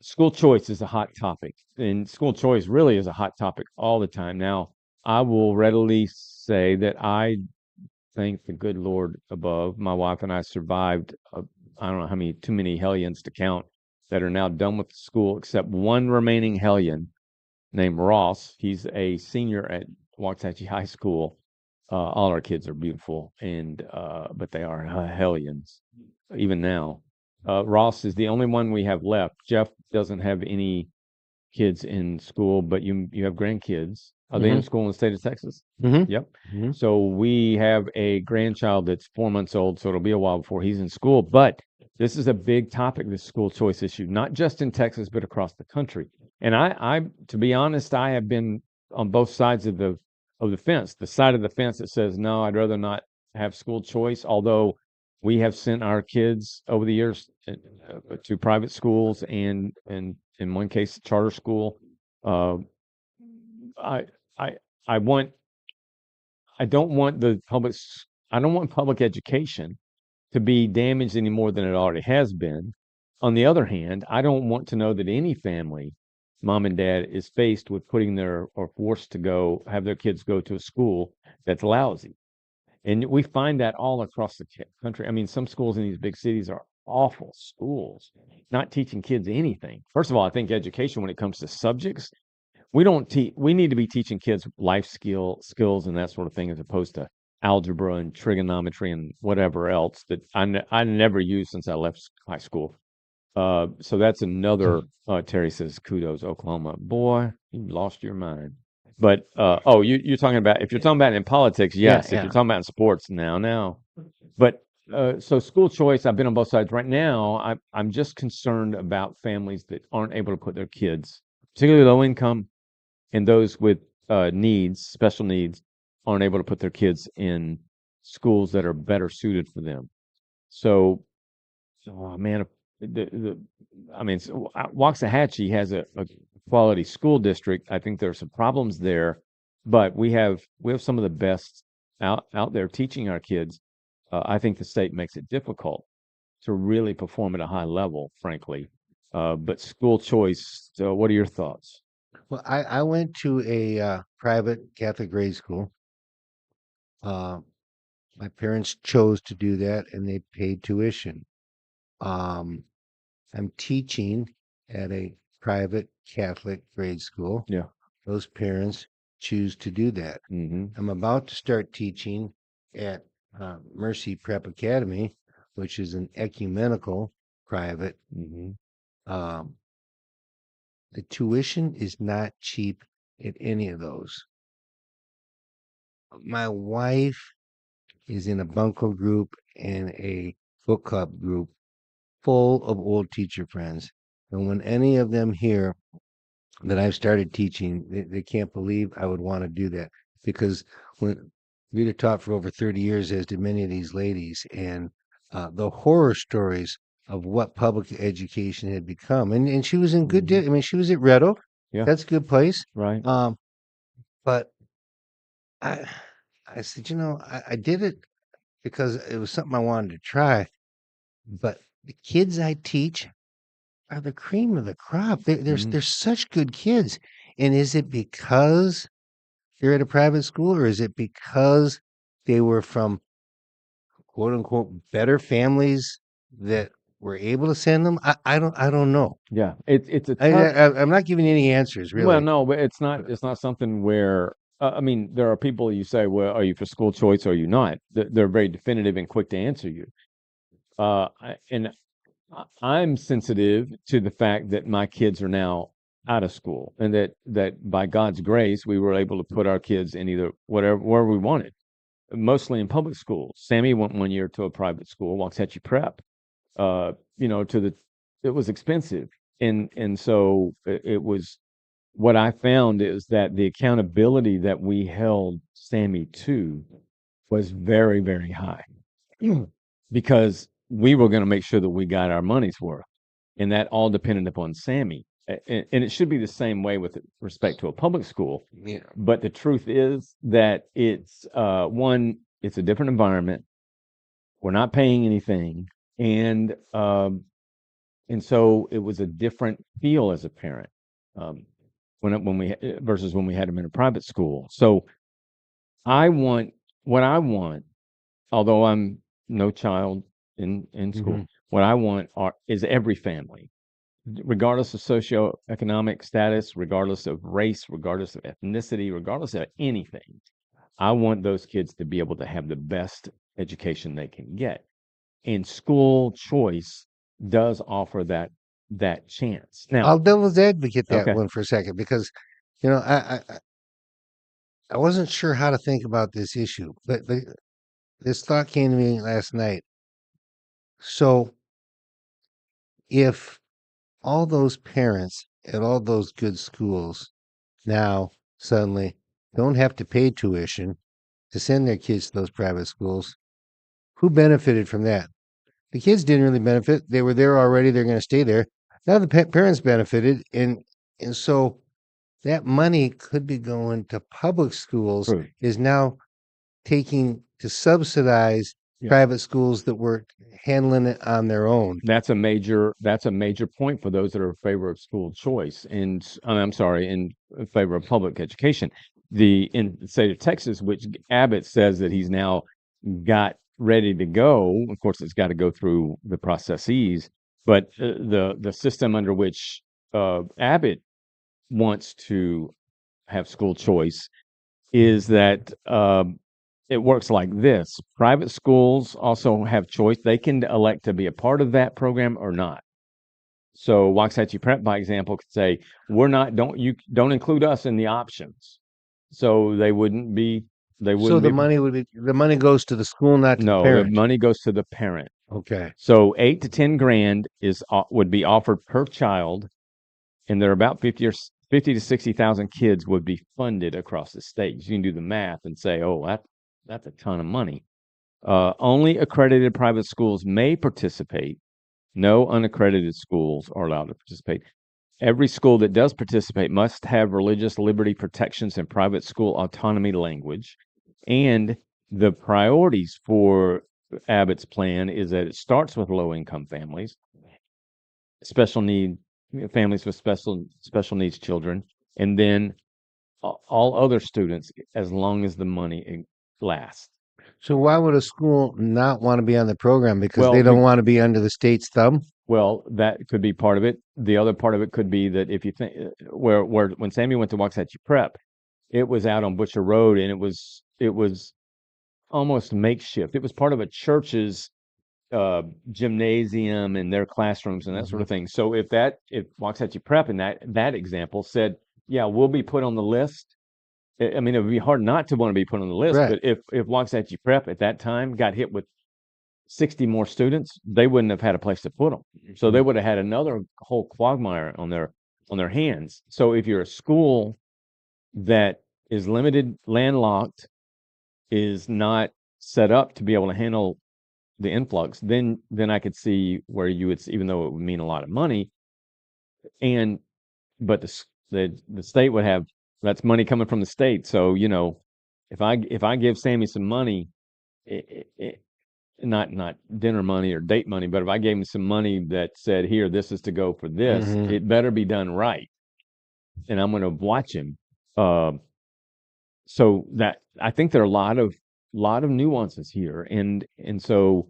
School choice is a hot topic, and school choice really is a hot topic all the time. Now, I will readily say that I thank the good Lord above. My wife and I survived, I don't know how many, too many hellions to count, that are now done with school, except one remaining hellion named Ross. He's a senior at Waxahachie High School. All our kids are beautiful, and but they are hellions even now. Ross is the only one we have left. Jeff doesn't have any kids in school, but you have grandkids. Are they in Mhm. school in the state of Texas? Mhm. Yep. Mhm. So we have a grandchild that's 4 months old, so it'll be a while before he's in school. But this is a big topic, this school choice issue, not just in Texas, but across the country. And to be honest, I have been on both sides of the fence. The side of the fence that says no, I'd rather not have school choice. Although we have sent our kids over the years to private schools and in one case charter school. Uh, I I I want I don't want I don't want public education to be damaged any more than it already has been. On the other hand, I don't want to know that any family, mom and dad, is faced with putting their or forced to have their kids go to a school that's lousy. And we find that all across the country. I mean, some schools in these big cities are awful schools, not teaching kids anything. First of all, I think education when it comes to subjects, we need to be teaching kids life skills and that sort of thing, as opposed to algebra and trigonometry and whatever else that I never used since I left high school. So that's another. Terry says, "Kudos, Oklahoma, boy, you lost your mind." But you're talking about, if you're talking about in politics, Yeah, yes. If you're yeah. talking about in sports, now. But so school choice, I've been on both sides. Right now, I'm just concerned about families that aren't able to put their kids, particularly low income and those with special needs, aren't able to put their kids in schools that are better suited for them. So, oh man, I mean, Waxahachie has a quality school district. I think there are some problems there, but we have some of the best out there teaching our kids. I think the state makes it difficult to really perform at a high level, frankly. But school choice. So, what are your thoughts? Well, I went to a private Catholic grade school. Uh, my parents chose to do that, and they paid tuition. Um, I'm teaching at a private Catholic grade school. Yeah. Those parents choose to do that. Mm-hmm. I'm about to start teaching at Mercy Prep Academy, which is an ecumenical private. Mm-hmm. Um, the tuition is not cheap at any of those. My wife is in a bunco group and a book club group full of old teacher friends. And when any of them hear that I've started teaching, they can't believe I would want to do that, because when Rita taught for over 30 years, as did many of these ladies, and the horror stories of what public education had become. And she was in good, Mm-hmm. I mean, she was at Red Oak. Yeah. That's a good place. Right. Um, but I, I said, I did it because it was something I wanted to try. But the kids I teach are the cream of the crop. Mm-hmm. They're such good kids. And is it because they're at a private school, or is it because they were from quote unquote better families that were able to send them? I don't know. Yeah. It's a tough. I'm not giving you any answers Well, really. no, but it's not. It's not something where. I mean, there are people you say, "Well, are you for school choice or are you not?" They're very definitive and quick to answer you. And I'm sensitive to the fact that my kids are now out of school, and that by God's grace, we were able to put our kids in either wherever we wanted, mostly in public schools. Sammy went 1 year to a private school, Waxahachie Prep. Uh, you know, to the it was expensive, and so it was what I found is that the accountability that we held Sammy to was very, very high because we were going to make sure that we got our money's worth. And that all depended upon Sammy. And it should be the same way with respect to a public school. Yeah. But the truth is that it's one, it's a different environment. We're not paying anything. And so it was a different feel as a parent when we versus when we had them in a private school. So what I want, although I'm no child in school, Mhm. what I want is every family, regardless of socioeconomic status, regardless of race, regardless of ethnicity, regardless of anything. I want those kids to be able to have the best education they can get. And school choice does offer that chance. Now, I'll devil's advocate that okay, one for a second because, I wasn't sure how to think about this issue, but this thought came to me last night. So if all those parents at all those good schools now suddenly don't have to pay tuition to send their kids to those private schools, who benefited from that? The kids didn't really benefit. They were there already. They're going to stay there. Now the parents benefited, and so that money could be going to public schools. true. Is now taking to subsidize Yeah. private schools that were handling it on their own. That's a major point for those that are in favor of school choice and I'm sorry, in favor of public education. In the state of Texas, which Abbott says that he's now got ready to go. Of course, it's got to go through the processes, but the system under which Abbott wants to have school choice is that it works like this. Private schools also have choice. They can elect to be a part of that program or not. So Waxahachie Prep, by example, could say, don't include us in the options. So they wouldn't be, So the money goes to the school, not to the no, the parent. money goes to the parent. Okay. So 8 to 10 grand would be offered per child, and there are about 50 to 60,000 kids would be funded across the state. You can do the math and say, oh, that's a ton of money. Only accredited private schools may participate. No unaccredited schools are allowed to participate. Every school that does participate must have religious liberty protections and private school autonomy language. And the priorities for Abbott's plan is that it starts with low-income families, families with special needs children, and then all other students as long as the money lasts. So why would a school not want to be on the program? Because Well, they don't want to be under the state's thumb? Well, that could be part of it. The other part of it could be that if you think where when Sammy went to Waxahachie Prep, it was out on Butcher Road, and it was almost makeshift. It was part of a church's gymnasium and their classrooms and that sort of thing. So if Waxahachie Prep in that example said, yeah, we'll be put on the list. I mean, it would be hard not to want to be put on the list. Right. But if Waxahachie Prep at that time got hit with 60 more students, they wouldn't have had a place to put them. So they would have had another whole quagmire on their hands. So if you're a school that is limited, landlocked, is not set up to be able to handle the influx, then I could see where you would, even though it would mean a lot of money, but the state would have, that's money coming from the state. So if I give Sammy some money, not dinner money or date money, but if I gave him some money that said, here, this is to go for this, it better be done right. And I'm going to watch him. So that I think there are a lot of nuances here. And so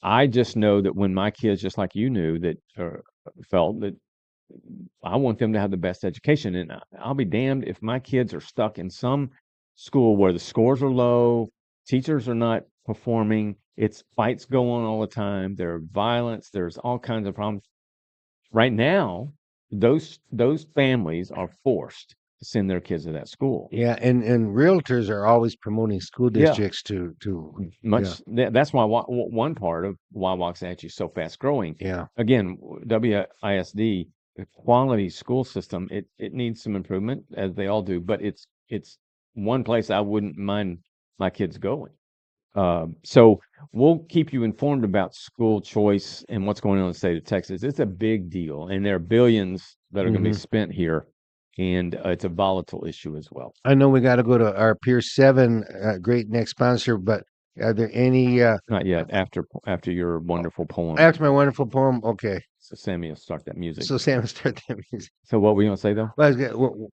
I just know that when my kids, just like you knew that, felt that I want them to have the best education, and I'll be damned if my kids are stuck in some school where the scores are low, teachers are not performing, it's fights go on all the time, there's violence, there's all kinds of problems. Right now, those families are forced to send their kids to that school. Yeah, and realtors are always promoting school districts to That's why one part of why Waxahachie is so fast growing. Yeah. Again, WISD quality school system. It needs some improvement, as they all do, but it's one place I wouldn't mind my kids going. So we'll keep you informed about school choice and what's going on in the state of Texas. It's a big deal, and there are billions that are going to be spent here, and it's a volatile issue as well. I know we got to go to our Pier 7 great next sponsor, but are there any Not yet. After your wonderful poem. after my wonderful poem? Okay. So Sammy will start that music. So Sam, start that music. So what were you gonna say though? Well,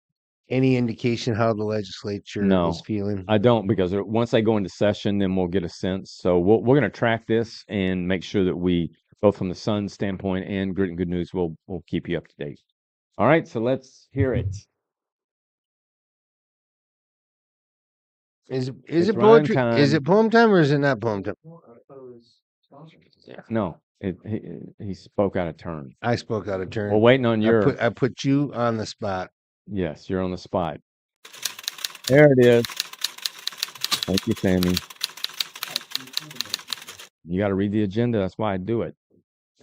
any indication how the legislature No, is feeling? I don't, because once they go into session, then we'll get a sense. So we're going to track this and make sure that we, both from the Sun standpoint and Grit and Good News, we'll keep you up to date. All right, so let's hear it. Is It's it rhyme poetry? Is time. it poem time or is it not poem time? No, he spoke out of turn. I spoke out of turn. We're waiting on your. I put you on the spot. Yes, you're on the spot. There it is. Thank you, Sammy. You got to read the agenda. That's why I do it.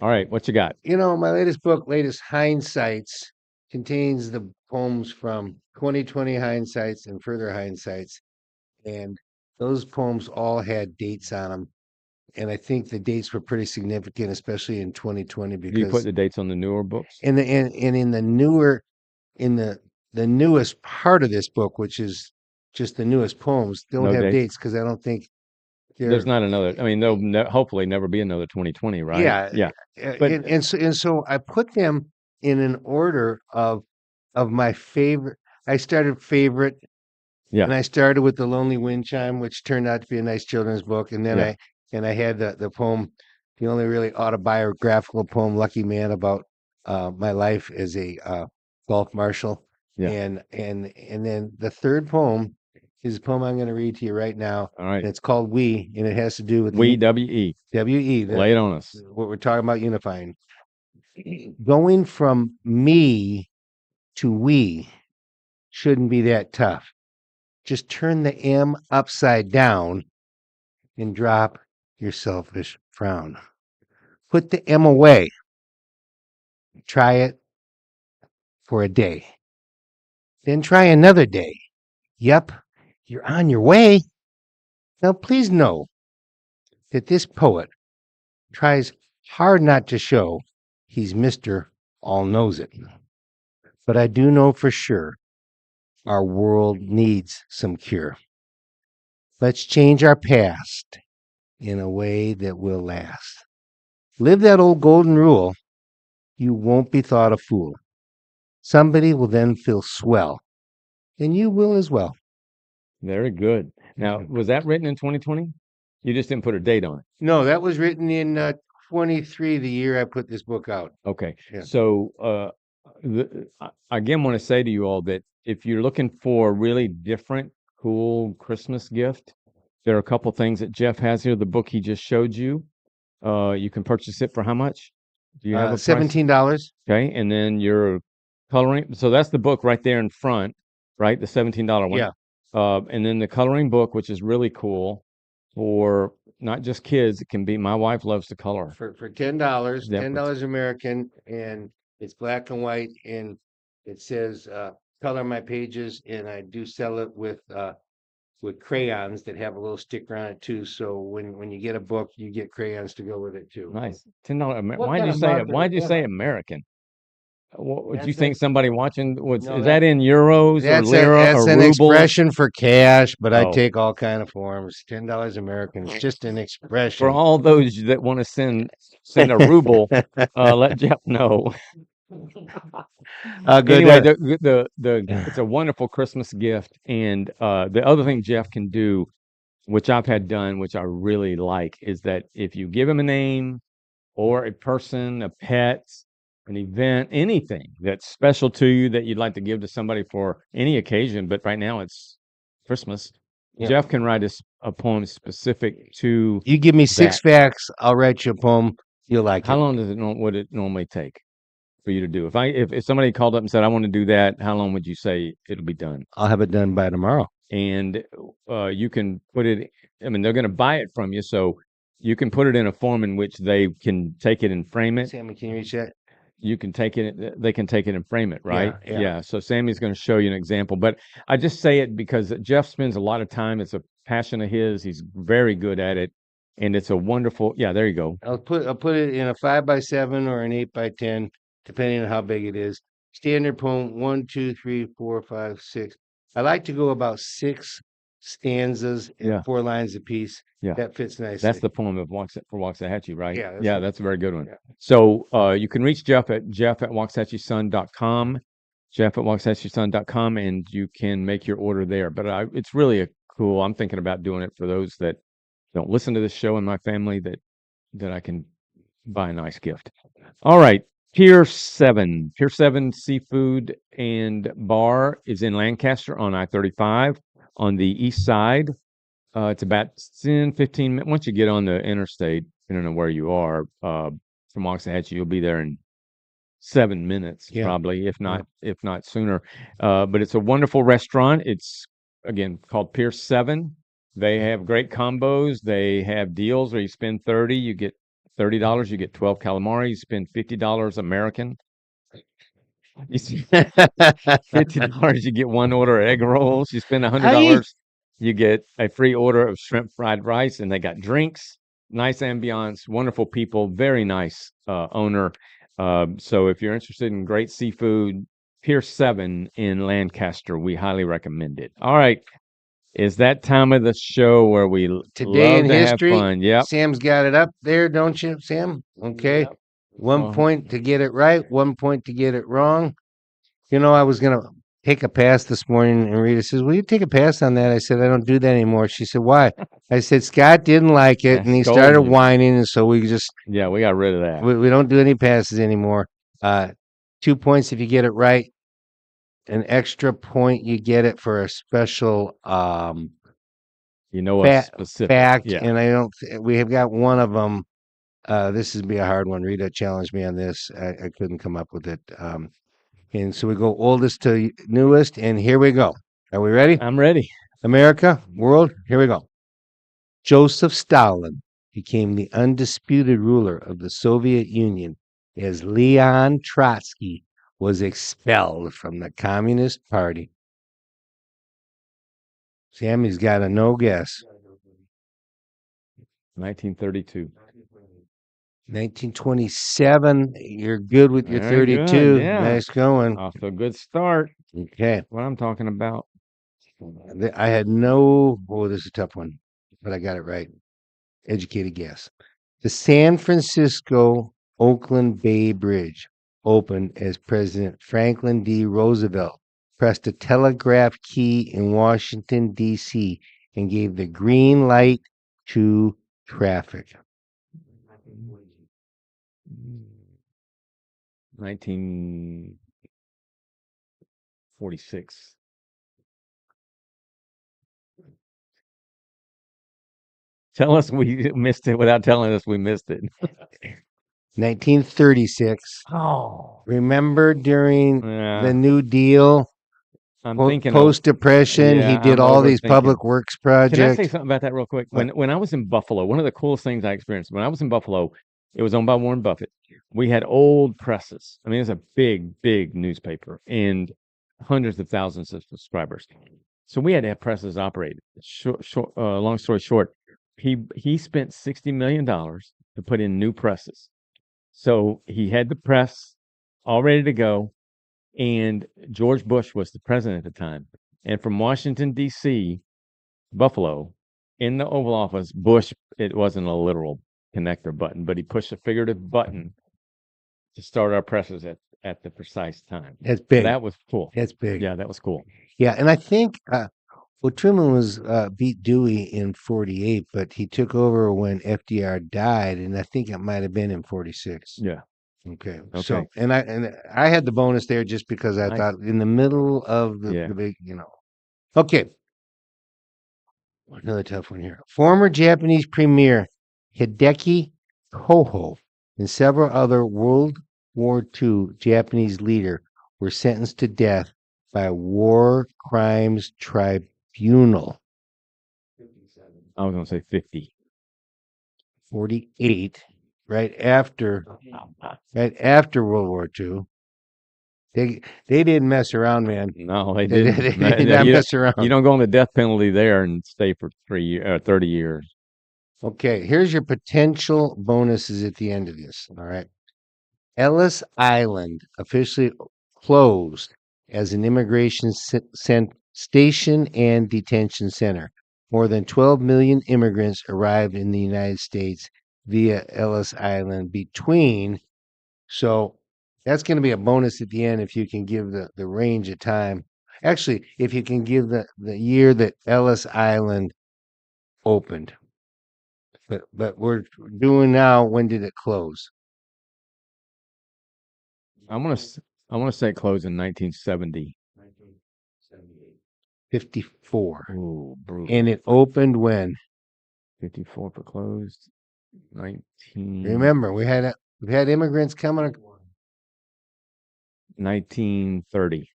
All right, what you got? You know, my latest book, Latest Hindsights, contains the poems from 2020 Hindsights and Further Hindsights. And those poems all had dates on them. And I think the dates were pretty significant, especially in 2020, Do you put because the dates on the newer books? in the newest part of this book, which is just the newest poems, don't No have dates? dates because I don't think There's not another. I mean, there'll hopefully never be another 2020, right? Yeah, But and so I put them in an order of my favorite. I started favorite, yeah, and I started with The Lonely Wind Chime, which turned out to be a nice children's book, and then Yeah. I had the poem, the only really autobiographical poem, Lucky Man, about my life as a golf marshal. Yeah. And then the third poem is a poem I'm going to read to you right now. All right. And it's called We, and it has to do with We, W-E. W-E. Lay it on us. What we're talking about unifying. Going from me to we shouldn't be that tough. Just turn the M upside down and drop your selfish frown. Put the M away. Try it for a day. Then try another day. Yep, you're on your way. Now please know that this poet tries hard not to show he's Mr. All Knows It. But I do know for sure our world needs some cure. Let's change our past in a way that will last. Live that old golden rule. You won't be thought a fool. Somebody will then feel swell, and you will as well. Very good. Now, was that written in 2020? You just didn't put a date on it. No, that was written in 23, the year I put this book out. Okay. Yeah. So, I again want to say to you all that if you're looking for a really different, cool Christmas gift, there are a couple things that Jeff has here. The book he just showed you, you can purchase it for how much? Do you have a price? $17. Okay, and then your coloring. So that's the book right there in front, right? The $17 one. Yeah. And then the coloring book, which is really cool for not just kids. It can be. My wife loves to color. For $10, Yeah, $10 American, and it's black and white, and it says color my pages, and I do sell it with crayons that have a little sticker on it too. So when you get a book, you get crayons to go with it too. Nice. $10. What Why'd kind you of say it? market Why'd you is say that? American? What would you That's think somebody watching was? No, Is that in euros or That's lira that's or an ruble? expression for cash, but I Oh. take all kind of forms. $10 American is just an expression. For all those that want to send a ruble, let Jeff know. Good. Anyway, it's a wonderful Christmas gift, and the other thing Jeff can do, which I've had done, which I really like, is that if you give him a name or a person, a pet, an event, anything that's special to you that you'd like to give to somebody for any occasion, but right now it's Christmas, Yeah. Jeff can write a poem specific to. You give me 6 that. facts, I'll write you a poem. You'll like How it. long would it normally take for you to do? If somebody called up and said, I want to do that, how long would you say it'll be done? I'll have it done by tomorrow. And you can put it, I mean, they're going to buy it from you, so you can put it in a form in which they can take it and frame it. Sammy, can you reach that? you can take it, they can take it and frame it, right? yeah. So Sammy's going to show you an example, but I just say it because Jeff spends a lot of time. It's a passion of his. He's very good at it, and it's a wonderful. Yeah, there you go. I'll put it in a 5x7 or an 8x10, depending on how big it is. Standard poem 1, 2, 3, 4, 5, 6. I like to go about 6 stanzas and Yeah. 4 lines apiece. Yeah. That fits nicely. That's the poem of Waxahachie, right? Yeah, Yeah, that's a very good one. yeah. So you can reach Jeff at waxahachiesun.com, jeff@waxahachiesun.com, and you can make your order there. But it's really cool. I'm thinking about doing it for those that don't listen to this show in my family that I can buy a nice gift. All right. Pier 7 Seafood and Bar is in Lancaster on I-35 on the east side. It's about 10, 15 minutes. Once you get on the interstate, I don't know where you are, from Waxahachie, you'll be there in 7 minutes, probably, if not sooner. But it's a wonderful restaurant. It's, again, called Pier 7. They have great combos. They have deals where you spend $30, you get $30, you get 12 calamari. You spend $50 American. You spend $50, you get 1 order of egg rolls. You spend $100, you get a free order of shrimp fried rice, and they got drinks, nice ambiance, wonderful people, very nice owner. So if you're interested in great seafood, Pier 7 in Lancaster, we highly recommend it. All right. Is that time of the show where we Today love in to history, have fun? Yep. Sam's got it up there, don't you, Sam? Okay. Yep. 1 point to get it right, 1 point to get it wrong. You know, I was going to take a pass this morning, and Rita says, "Will you take a pass on that?" I said, "I don't do that anymore." She said, "Why?" I said, "Scott didn't like it, and he started whining, and so we got rid of that. We don't do any passes anymore. 2 points if you get it right. An extra point you get it for a special a specific fact, and we have got one of them. This would be a hard one. Rita challenged me on this. I couldn't come up with it. And so we go oldest to newest, and here we go. Are we ready? I'm ready. America, world, here we go. Joseph Stalin became the undisputed ruler of the Soviet Union as Leon Trotsky was expelled from the Communist Party. Sammy's got a no guess. 1932. 1927. You're good with your 32. Good, yeah. Nice going. Off to a good start. Okay. What I'm talking about. I had no. Oh, this is a tough one, but I got it right. Educated guess. The San Francisco Oakland Bay Bridge opened as President Franklin D. Roosevelt pressed a telegraph key in Washington, D.C., and gave the green light to traffic. 1946. Tell us we missed it without telling us we missed it. 1936. Oh. Remember during the New Deal? I'm thinking post-Depression, he did all these public works projects. Can I say something about that real quick? When I was in Buffalo, one of the coolest things I experienced when I was in Buffalo, it was owned by Warren Buffett. We had old presses. I mean, it's a big, big newspaper and hundreds of thousands of subscribers. So we had to have presses operated. Long story short, he spent $60 million to put in new presses. So he had the press all ready to go. And George Bush was the president at the time. And from Washington, D.C., Buffalo, in the Oval Office, Bush, it wasn't a literal connector button, but he pushed a figurative button to start our presses at the precise time. That's big. So that was cool. That's big. Yeah, that was cool. Yeah, and I think Truman was beat Dewey in 48, but he took over when FDR died, and I think it might have been in 46. Yeah. Okay. So, and I had the bonus there just because I thought in the middle of the big, Okay. Another tough one here. Former Japanese Premier Hideki Koho and several other World War II Japanese leaders were sentenced to death by War Crimes Tribunal. I was going to say 50. 48. right after World War II. They didn't mess around, man. No, they They didn't. did not mess You around. don't go on the death penalty there and stay for 30 years. Okay, here's your potential bonuses at the end of this. All right. Ellis Island officially closed as an immigration station and detention center. More than 12 million immigrants arrived in the United States via Ellis Island between. So that's going to be a bonus at the end if you can give the range of time. Actually, if you can give the year that Ellis Island opened. But we're doing now, when did it close? I want to say it closed in 1970. 54. Ooh, brutal. And it opened when? 54 for closed. 19. Remember, we've had immigrants coming. 1930.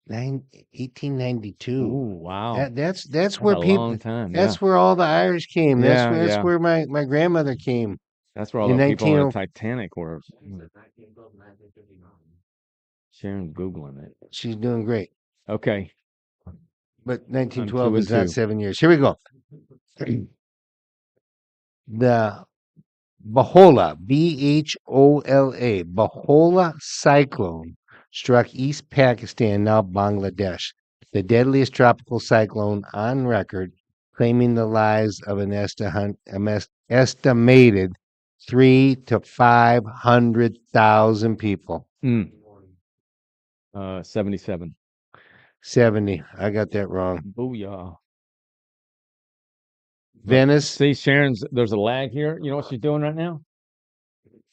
1892. Ooh, wow. That's That's where a people. long time. That's where all the Irish came. Yeah, That's yeah. where my grandmother came. That's where all In the people on 19 the Titanic were. Sharon's Googling it. She's doing great. Okay. But I'm 1912 2 and is not 2. 7 years. Here we go. The Bahola, Bhola, Bahola cyclone struck East Pakistan, now Bangladesh, the deadliest tropical cyclone on record, claiming the lives of an estimated 3 to 500,000 people. 77. 70. I got that wrong. Booyah. Venice. See, there's a lag here. You know what she's doing right now?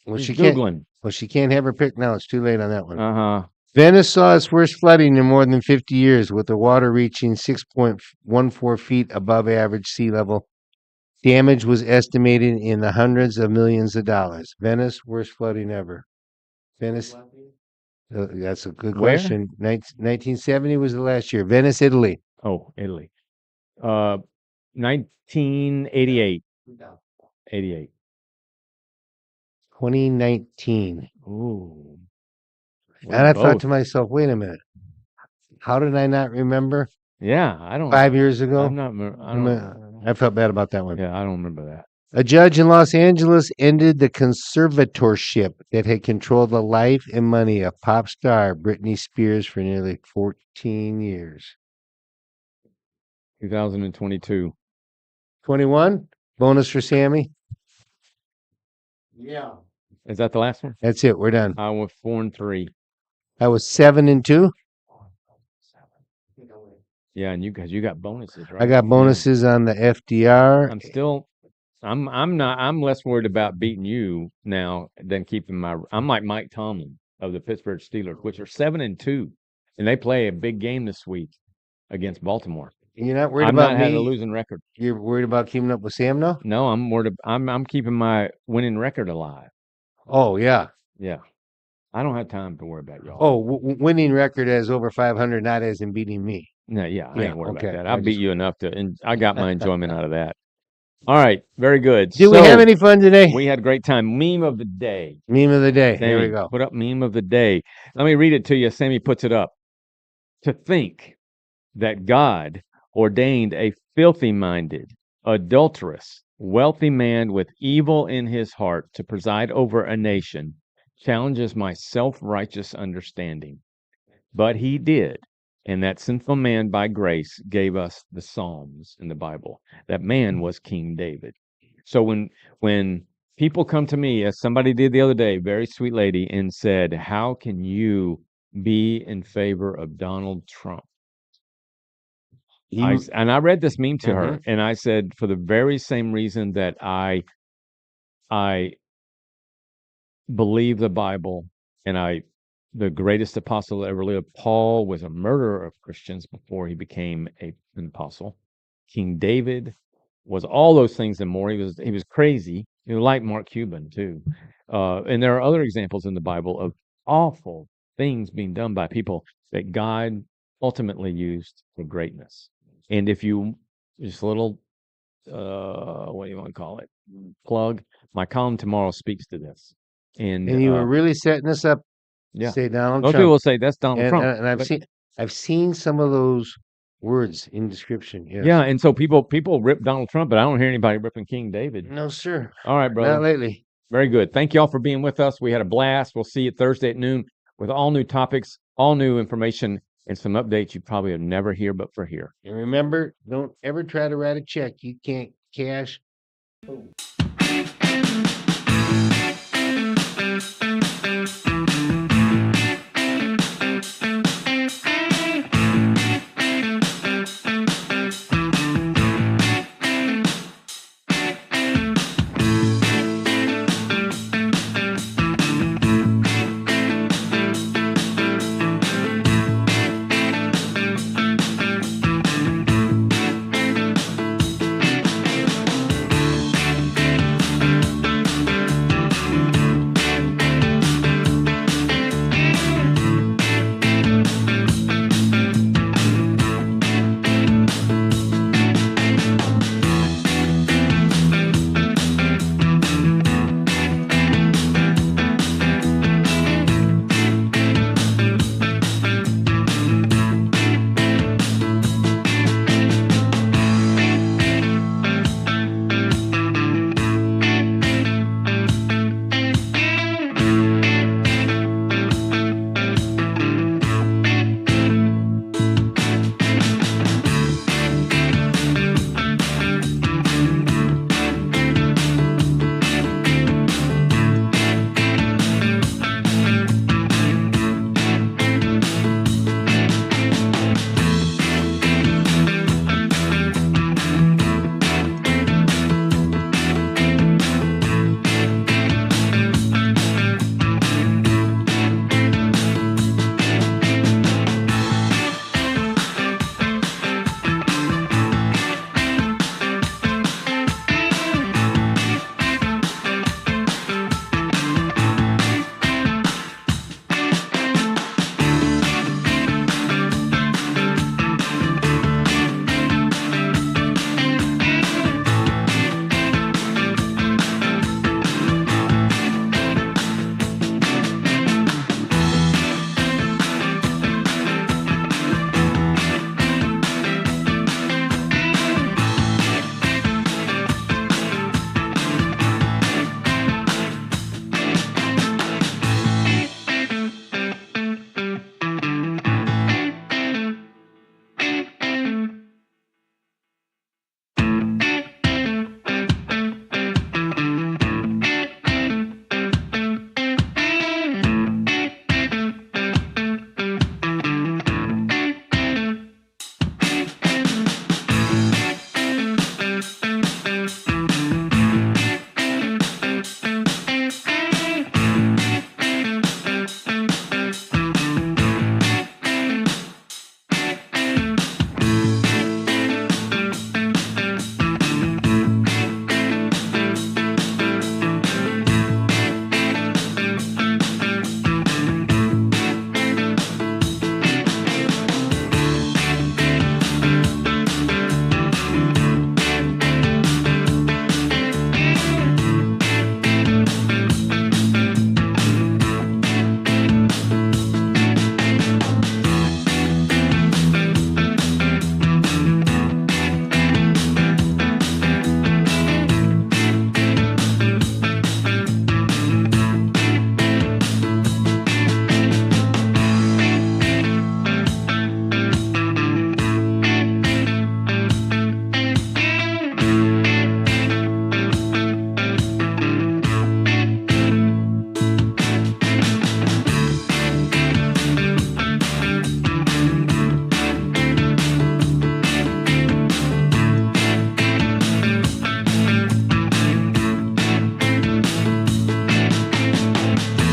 Well, She's she can't. Googling. Well, she can't have her pick now. It's too late on that one. Uh-huh. Venice saw its worst flooding in more than 50 years, with the water reaching 6.14 feet above average sea level. Damage was estimated in the hundreds of millions of dollars. Venice, worst flooding ever. Venice, that's a good Where? question. 1970 was the last year. Venice, Italy. Oh, Italy. 1988. 88. 2019. Ooh. And I thought Both. to myself, wait a minute. How did I not remember Yeah, I don't. 5 years ago? I'm not. I don't. I felt bad about that one. Yeah, I don't remember that. A judge in Los Angeles ended the conservatorship that had controlled the life and money of pop star Britney Spears for nearly 14 years. 2022. 21? Bonus for Sammy? Yeah. Is that the last one? That's it. We're done. I was 4 and 3. I was 7 and 2. Yeah, and you got bonuses, right? I got bonuses on the FDR. I'm less worried about beating you now than keeping I'm like Mike Tomlin of the Pittsburgh Steelers, which are 7 and 2, and they play a big game this week against Baltimore. You're not worried I'm about not me? had a losing record. You're worried about keeping up with Sam now? No, I'm worried. I'm keeping my winning record alive. Oh, yeah. Yeah, I don't have time to worry about y'all. Oh, winning record as over 500, not as in beating me. No, yeah, I ain't worried about that. I I beat just- you enough and I got my enjoyment out of that. All right, very good. Did we have any fun today? We had a great time. Meme of the day. Meme of the day. Here we Sammy, go. put up meme of the day. Let me read it to you. Sammy puts it up. To think that God ordained a filthy-minded, adulterous, wealthy man with evil in his heart to preside over a nation challenges my self-righteous understanding. But he did, and that sinful man by grace gave us the Psalms in the Bible. That man was King David. So when people come to me, as somebody did the other day, very sweet lady, and said, "How can you be in favor of Donald Trump?" And I read this meme to her, and I said, for the very same reason that I believe the Bible, and the greatest apostle that ever lived, Paul, was a murderer of Christians before he became an apostle. King David was all those things and more. He was crazy. He was like Mark Cuban too. And there are other examples in the Bible of awful things being done by people that God ultimately used for greatness. And if you just a little what do you want to call it? Plug. My column tomorrow speaks to this. And you were really setting us up to yeah, say Donald most Trump. people will say that's Donald Trump. And I've seen some of those words in description. Yes. Yeah, and so people rip Donald Trump, but I don't hear anybody ripping King David. No, sir. All right, brother. Not lately. Very good. Thank you all for being with us. We had a blast. We'll see you Thursday at noon with all new topics, all new information, and some updates you probably will never hear but for here. And remember, don't ever try to write a check you can't cash.